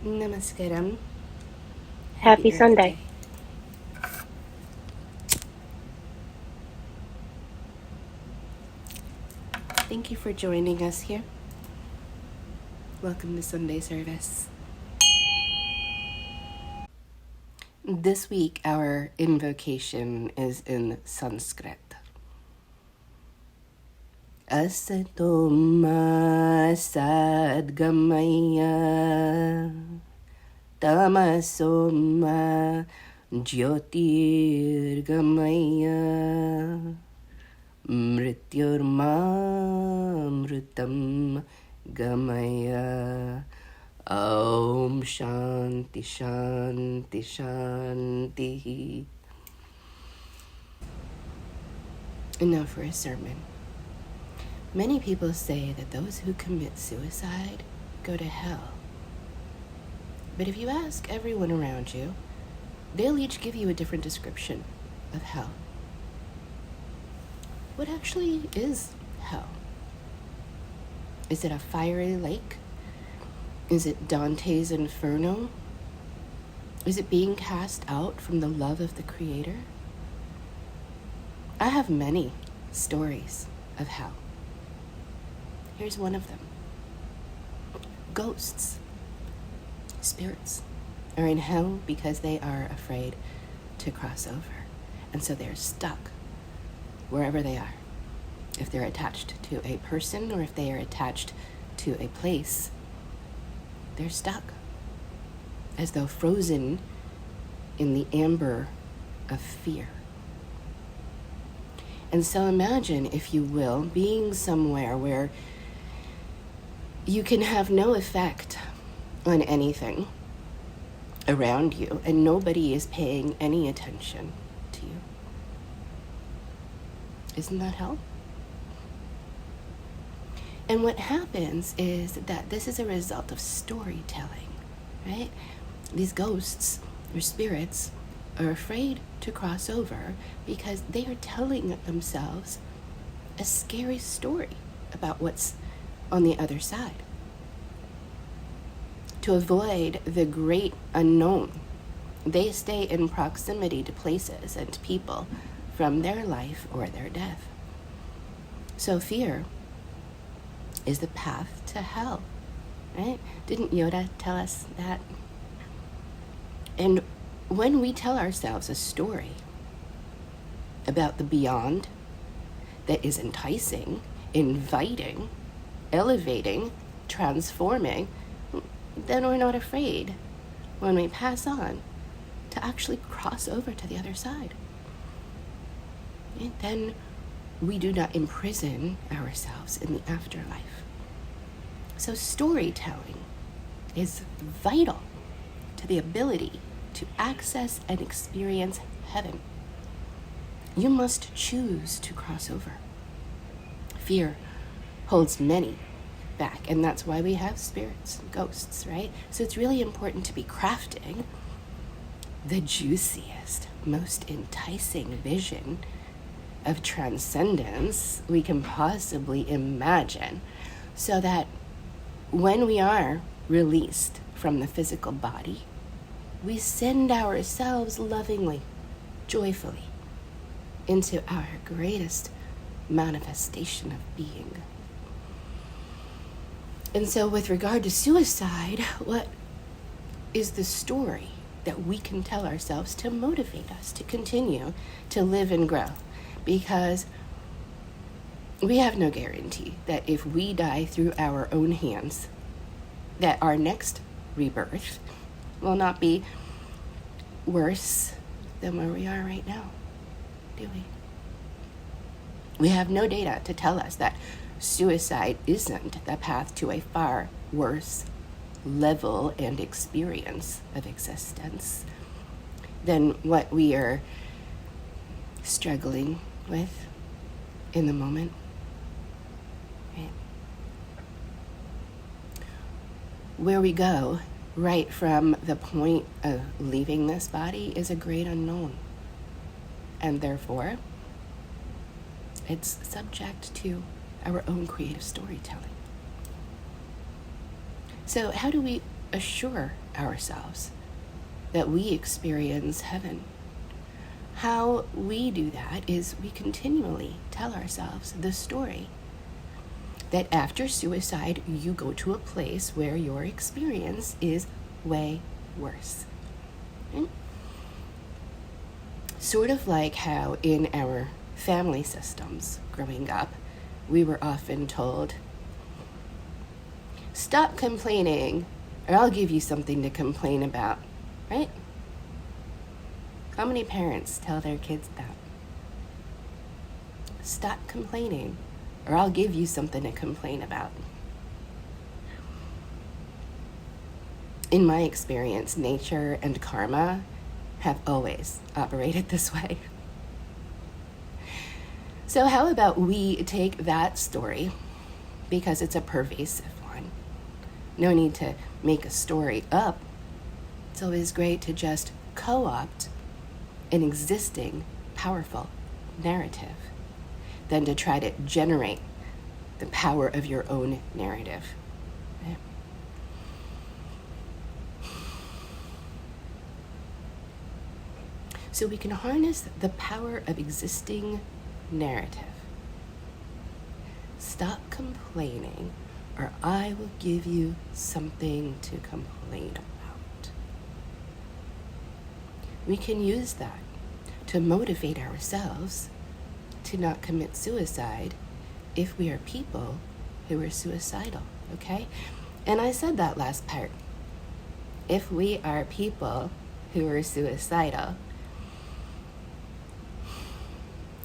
Namaskaram. Happy Earth Sunday. Day. Thank you for joining us here. Welcome to Sunday service. This week, our invocation is in Sanskrit. Asato ma sadgamaya tamaso ma jyotirgamaya mrityurmamritam gamaya. Om Shanti Shanti Shanti. And now for a sermon. Many people say that those who commit suicide go to hell. But if you ask everyone around you, they'll each give you a different description of hell. What actually is hell? Is it a fiery lake? Is it Dante's Inferno? Is it being cast out from the love of the Creator? I have many stories of hell. Here's one of them. Ghosts, spirits, are in hell because they are afraid to cross over. And so they're stuck wherever they are. If they're attached to a person or if they are attached to a place, they're stuck, as though frozen in the amber of fear. And so imagine, if you will, being somewhere where you can have no effect on anything around you and nobody is paying any attention to you. Isn't that hell? And what happens is that this is a result of storytelling, right? These ghosts or spirits are afraid to cross over because they are telling themselves a scary story about what's on the other side. To avoid the great unknown, they stay in proximity to places and people from their life or their death. So fear is the path to hell, right? Didn't Yoda tell us that? And when we tell ourselves a story about the beyond that is enticing, inviting, elevating, transforming, then we're not afraid when we pass on to actually cross over to the other side. And then we do not imprison ourselves in the afterlife. So storytelling is vital to the ability to access and experience heaven. You must choose to cross over. Fear holds many back, and that's why we have spirits and ghosts, right? So it's really important to be crafting the juiciest, most enticing vision of transcendence we can possibly imagine, so that when we are released from the physical body, we send ourselves lovingly, joyfully, into our greatest manifestation of being. And so with regard to suicide, what is the story that we can tell ourselves to motivate us to continue to live and grow? Because we have no guarantee that if we die through our own hands, that our next rebirth will not be worse than where we are right now, do we? We have no data to tell us that suicide isn't the path to a far worse level and experience of existence than what we are struggling with in the moment. Right? Where we go right from the point of leaving this body is a great unknown. And therefore, it's subject to our own creative storytelling. So how do we assure ourselves that we experience heaven. How we do that is we continually tell ourselves the story that after suicide, you go to a place where your experience is way worse. Right? Sort of like how in our family systems growing up, we were often told, stop complaining or I'll give you something to complain about, right? How many parents tell their kids that? Stop complaining or I'll give you something to complain about. In my experience, nature and karma have always operated this way. So how about we take that story, because it's a pervasive one. No need to make a story up. It's always great to just co-opt an existing powerful narrative than to try to generate the power of your own narrative. Right? So we can harness the power of existing narrative. Stop complaining, or I will give you something to complain about. We can use that to motivate ourselves to not commit suicide if we are people who are suicidal, okay? And I said that last part. If we are people who are suicidal,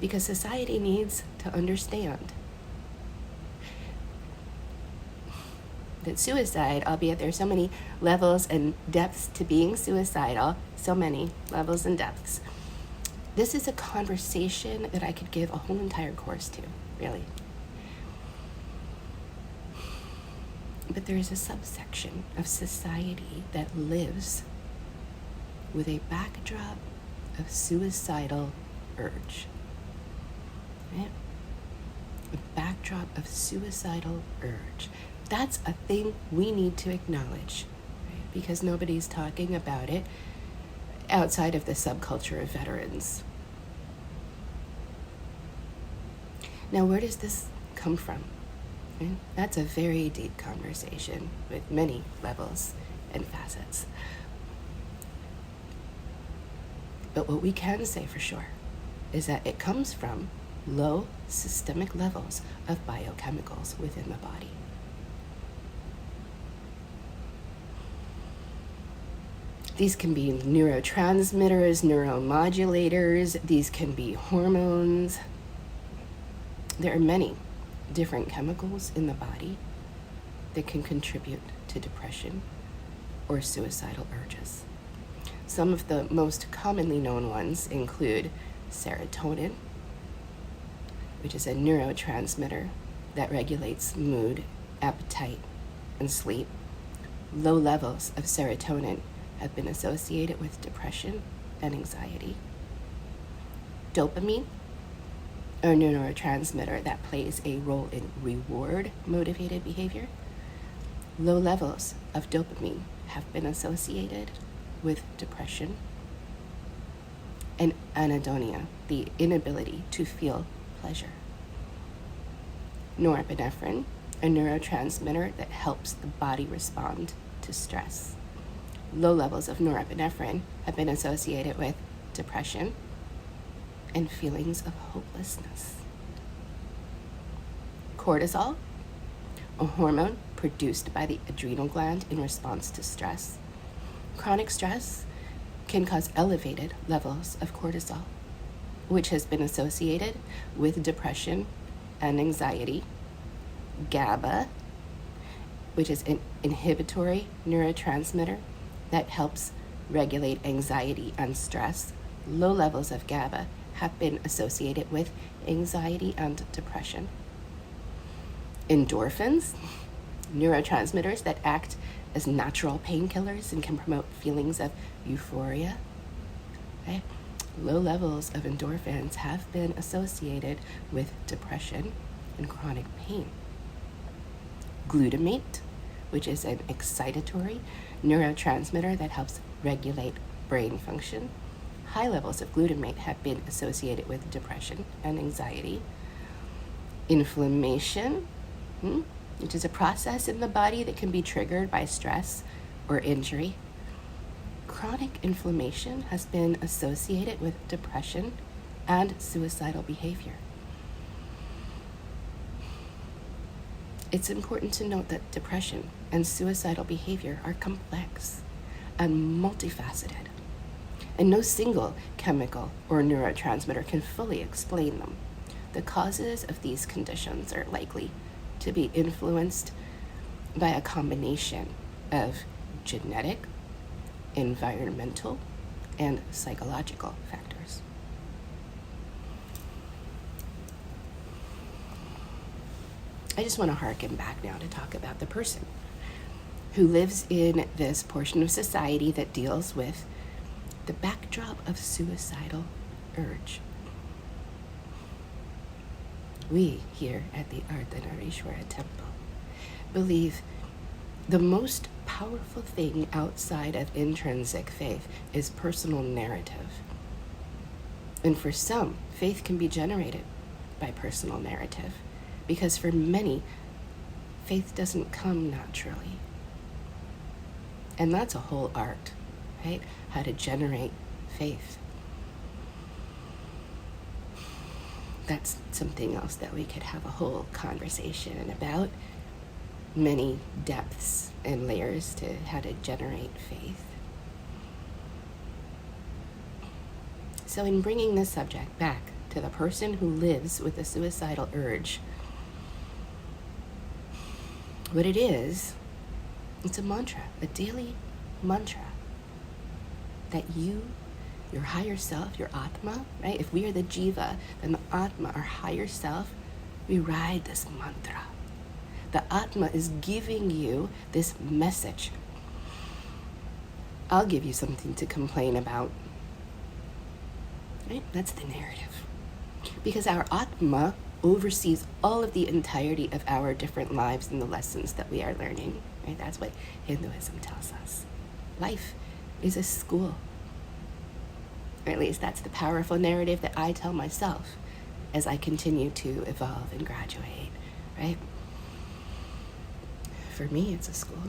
because society needs to understand that suicide, albeit there's so many levels and depths to being suicidal, so many levels and depths. This is a conversation that I could give a whole entire course to, really. But there is a subsection of society that lives with a backdrop of suicidal urge. Right? A backdrop of suicidal urge. That's a thing we need to acknowledge, right? Because nobody's talking about it outside of the subculture of veterans. Now, where does this come from? Right? That's a very deep conversation with many levels and facets. But what we can say for sure is that it comes from low systemic levels of biochemicals within the body. These can be neurotransmitters, neuromodulators, these can be hormones. There are many different chemicals in the body that can contribute to depression or suicidal urges. Some of the most commonly known ones include serotonin, which is a neurotransmitter that regulates mood, appetite, and sleep. Low levels of serotonin have been associated with depression and anxiety. Dopamine, a neurotransmitter that plays a role in reward-motivated behavior. Low levels of dopamine have been associated with depression. And anhedonia, the inability to feel pleasure. Norepinephrine, a neurotransmitter that helps the body respond to stress. Low levels of norepinephrine have been associated with depression and feelings of hopelessness. Cortisol, a hormone produced by the adrenal gland in response to stress. Chronic stress can cause elevated levels of cortisol, which has been associated with depression and anxiety. GABA, which is an inhibitory neurotransmitter that helps regulate anxiety and stress. Low levels of GABA have been associated with anxiety and depression. Endorphins, neurotransmitters that act as natural painkillers and can promote feelings of euphoria. Okay? Low levels of endorphins have been associated with depression and chronic pain. Glutamate, which is an excitatory neurotransmitter that helps regulate brain function. High levels of glutamate have been associated with depression and anxiety. Inflammation, which is a process in the body that can be triggered by stress or injury. Chronic inflammation has been associated with depression and suicidal behavior. It's important to note that depression and suicidal behavior are complex and multifaceted, and no single chemical or neurotransmitter can fully explain them. The causes of these conditions are likely to be influenced by a combination of genetic, environmental, and psychological factors. I just want to harken back now to talk about the person who lives in this portion of society that deals with the backdrop of suicidal urge. We here at the Ardhanarishwara Temple believe the most powerful thing outside of intrinsic faith is personal narrative. And for some, faith can be generated by personal narrative, because for many, faith doesn't come naturally. And that's a whole art, right? How to generate faith. That's something else that we could have a whole conversation about. Many depths and layers to how to generate faith. So in bringing this subject back to the person who lives with a suicidal urge, what it is, it's a mantra, a daily mantra that you, your higher self, your Atma, right? If we are the Jiva, then the Atma, our higher self, we ride this mantra. The Atma is giving you this message. I'll give you something to complain about. Right? That's the narrative. Because our Atma oversees all of the entirety of our different lives and the lessons that we are learning. Right? That's what Hinduism tells us. Life is a school. Or at least that's the powerful narrative that I tell myself as I continue to evolve and graduate, right? For me, it's a school.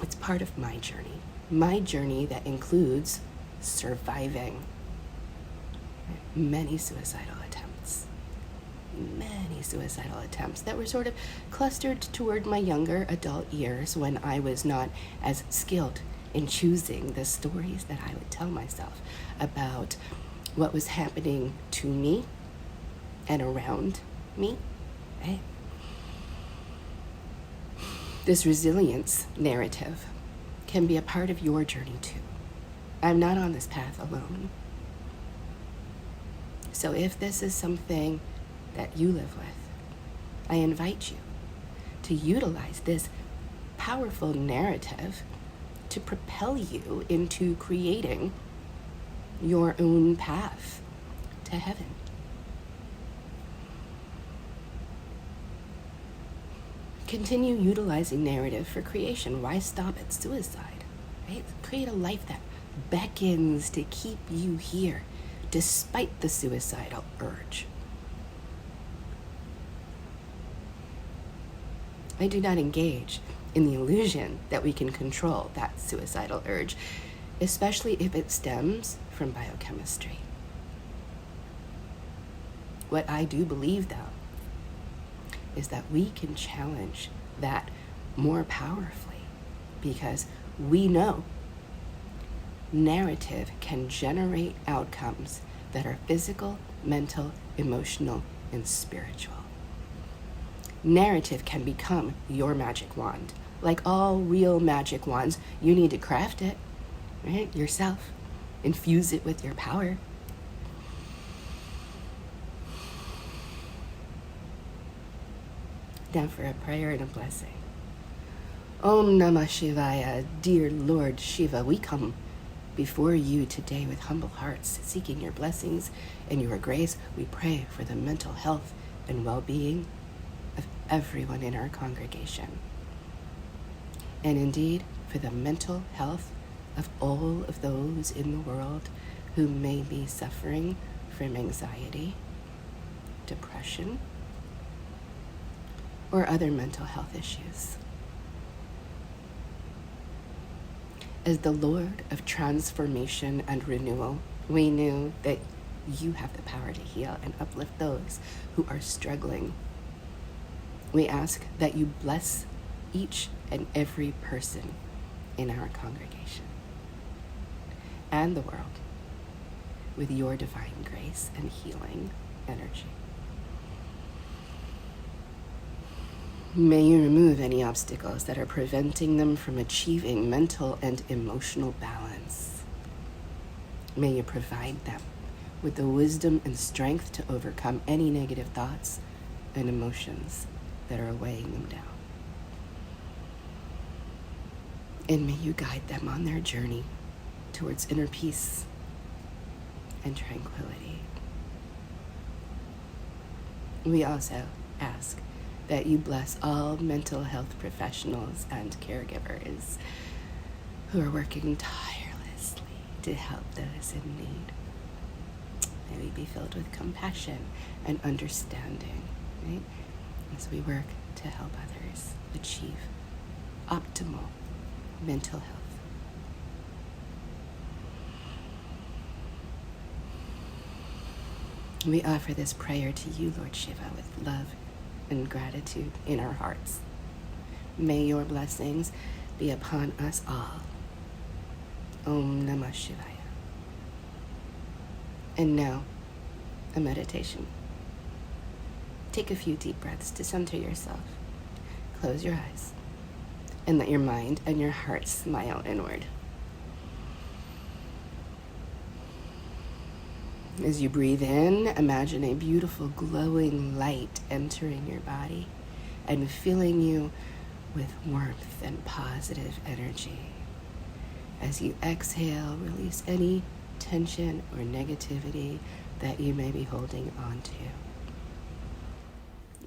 It's part of my journey that includes surviving many suicidal attempts that were sort of clustered toward my younger adult years, when I was not as skilled in choosing the stories that I would tell myself about what was happening to me and around me, right? This resilience narrative can be a part of your journey too. I'm not on this path alone. So if this is something that you live with, I invite you to utilize this powerful narrative to propel you into creating your own path to heaven. Continue utilizing narrative for creation. Why stop at suicide? Right? Create a life that beckons to keep you here despite the suicidal urge. I do not engage in the illusion that we can control that suicidal urge, especially if it stems from biochemistry. What I do believe, though, is that we can challenge that more powerfully, because we know narrative can generate outcomes that are physical, mental, emotional, and spiritual. Narrative can become your magic wand. Like all real magic wands, you need to craft it, right, yourself. Infuse it with your power. Now for a prayer and a blessing. Om Namah Shivaya. Dear Lord Shiva, we come before you today with humble hearts, seeking your blessings and your grace. We pray for the mental health and well-being of everyone in our congregation. and indeed for the mental health of all of those in the world who may be suffering from anxiety, depression, or other mental health issues. As the Lord of transformation and renewal, we knew that you have the power to heal and uplift those who are struggling. We ask that you bless each and every person in our congregation and the world with your divine grace and healing energy. May you remove any obstacles that are preventing them from achieving mental and emotional balance. May you provide them with the wisdom and strength to overcome any negative thoughts and emotions that are weighing them down. And may you guide them on their journey towards inner peace and tranquility. We also ask that you bless all mental health professionals and caregivers who are working tirelessly to help those in need. May we be filled with compassion and understanding, right? As we work to help others achieve optimal mental health. We offer this prayer to you, Lord Shiva, with love and gratitude in our hearts. May your blessings be upon us all. Om Namah Shivaya. And now, a meditation. Take a few deep breaths to center yourself. Close your eyes and let your mind and your heart smile inward. As you breathe in, imagine a beautiful glowing light entering your body and filling you with warmth and positive energy. As you exhale, release any tension or negativity that you may be holding on to.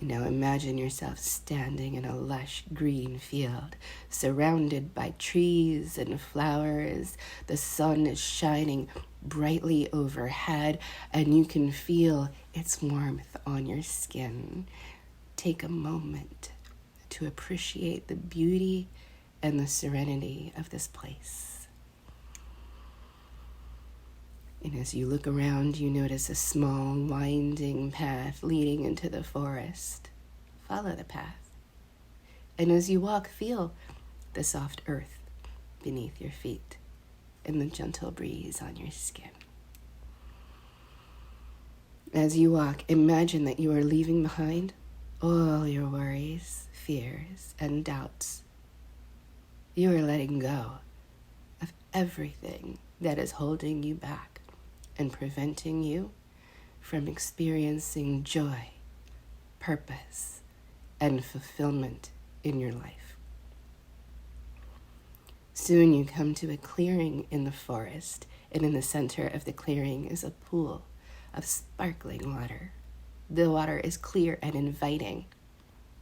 Now imagine yourself standing in a lush green field, surrounded by trees and flowers. The sun is shining brightly overhead, and you can feel its warmth on your skin. Take a moment to appreciate the beauty and the serenity of this place. And as you look around, you notice a small, winding path leading into the forest. Follow the path. And as you walk, feel the soft earth beneath your feet and the gentle breeze on your skin. As you walk, imagine that you are leaving behind all your worries, fears, and doubts. You are letting go of everything that is holding you back and preventing you from experiencing joy, purpose, and fulfillment in your life. Soon you come to a clearing in the forest, and in the center of the clearing is a pool of sparkling water. The water is clear and inviting,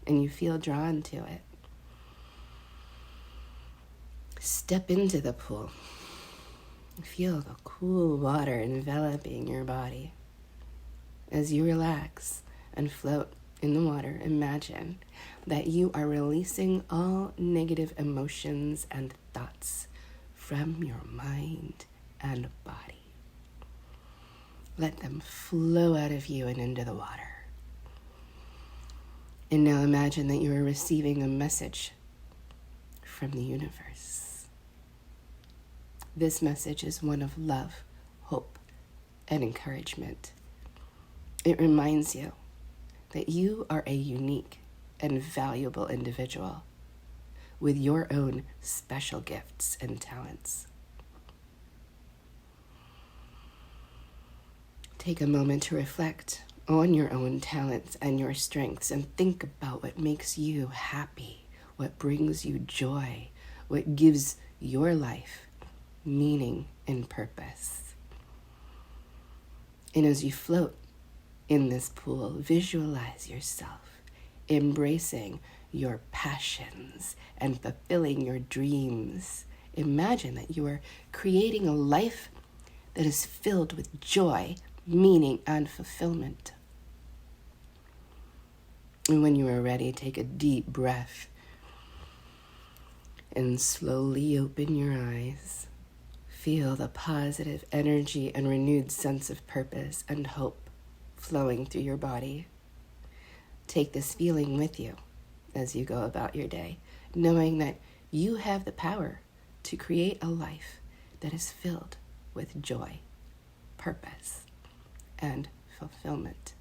and you feel drawn to it. Step into the pool. Feel the cool water enveloping your body. As you relax and float in the water, imagine that you are releasing all negative emotions and thoughts from your mind and body. Let them flow out of you and into the water. And now imagine that you are receiving a message from the universe. This message is one of love, hope, and encouragement. It reminds you that you are a unique and valuable individual with your own special gifts and talents. Take a moment to reflect on your own talents and your strengths and think about what makes you happy, what brings you joy, what gives your life meaning and purpose. And as you float in this pool, visualize yourself embracing your passions and fulfilling your dreams. Imagine that you are creating a life that is filled with joy, meaning, and fulfillment. And when you are ready, take a deep breath and slowly open your eyes. Feel the positive energy and renewed sense of purpose and hope flowing through your body. Take this feeling with you as you go about your day, knowing that you have the power to create a life that is filled with joy, purpose, and fulfillment.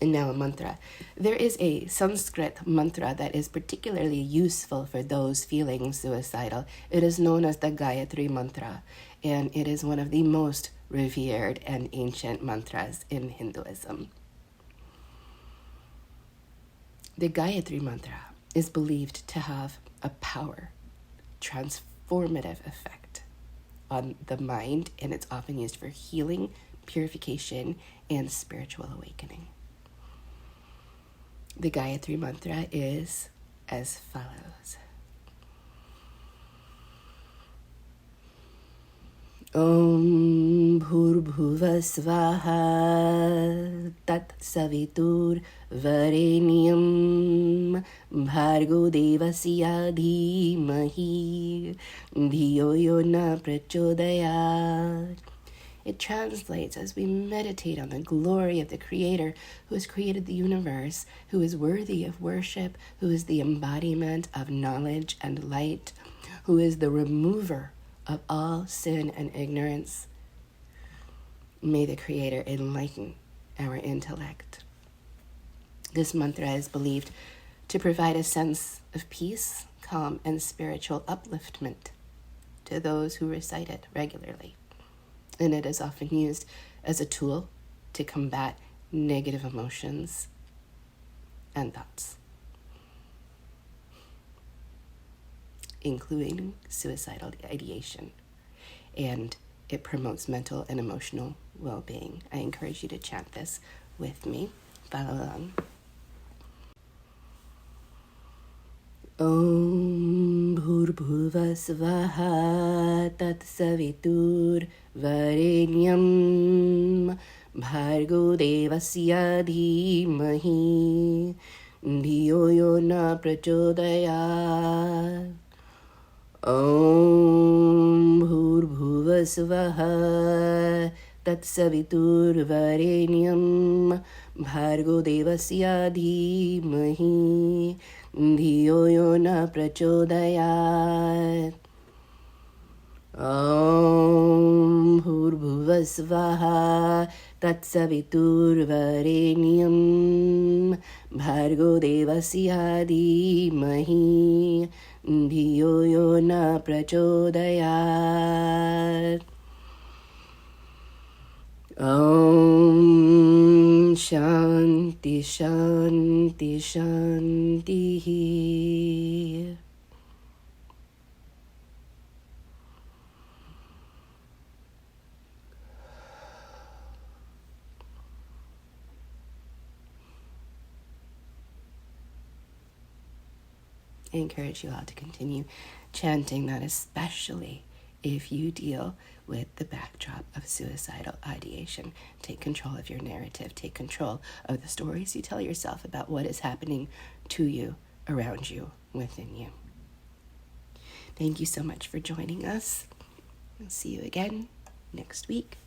And now a mantra. There is a Sanskrit mantra that is particularly useful for those feeling suicidal. It is known as the Gayatri mantra, and it is one of the most revered and ancient mantras in Hinduism. The Gayatri mantra is believed to have a power, transformative effect on the mind, and it's often used for healing, purification, and spiritual awakening. The Gayatri mantra is as follows. Om Bhurbhuva Svaha Tat Savitur Varenyam Bhargo Devasya Dhimahi Dhiyo Yo Na Prachodayat. It translates as we meditate on the glory of the Creator who has created the universe, who is worthy of worship, who is the embodiment of knowledge and light, who is the remover of all sin and ignorance. May the Creator enlighten our intellect. This mantra is believed to provide a sense of peace, calm, and spiritual upliftment to those who recite it regularly. And it is often used as a tool to combat negative emotions and thoughts, including suicidal ideation. And it promotes mental and emotional well-being. I encourage you to chant this with me. Follow along. Om Bhurbhuva Svaha Tat Savitur Varenyam Bhargo Devasya Dhimahi Dhiyo Yo Na Prachodayat. Om Bhurbhuva Svaha Tat Savitur Varenyam Bhargo Devasya Dhimahi Dhiyo Yo Na Prachodayat. Om Bhurbhuva Svaha Tat Savitur Varenyam Bhargo Devasya Dhimahi Dhiyo Yo Na Prachodayat. Om Shanti Shanti Shanti. I encourage you all to continue chanting that, especially if you deal with the backdrop of suicidal ideation. Take control of your narrative. Take control of the stories you tell yourself about what is happening to you, around you, within you. Thank you so much for joining us. I'll see you again next week.